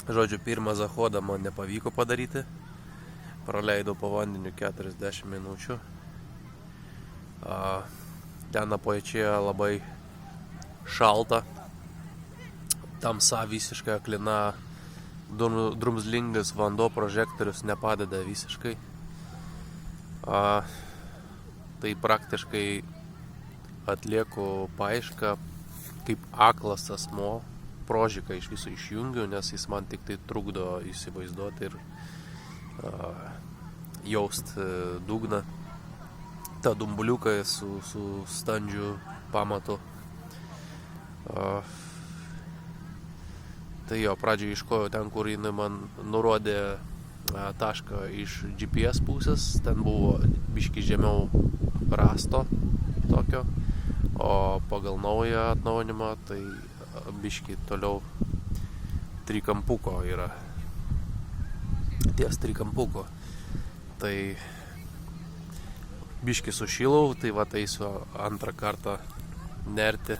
žodžiu, pirmą zahodą man nepavyko padaryti. Praleidau po vandeniu 40 minučių. Ten apačioje labai šalta. Tamsa visiškai aklina. Drumzlingas vanduo prožektorius nepadeda visiškai. Tai praktiškai atlieku paiešką kaip aklas asmuo. Prožiką iš viso išjungiu, nes jis man tik tai trukdo įsivaizduoti ir jaust dugną. Ta dumbuliukai su standžiu pamatu. Tai jo, pradžiai iškojau ten, kur jinai man nurodė tašką iš GPS pusės. Ten buvo biški žemiau rasto tokio, o pagal naują atnaujinimą tai biški toliau trikampuko yra. Ties trikampuko. Tai biški sušilau, tai va eisiu antrą kartą nerti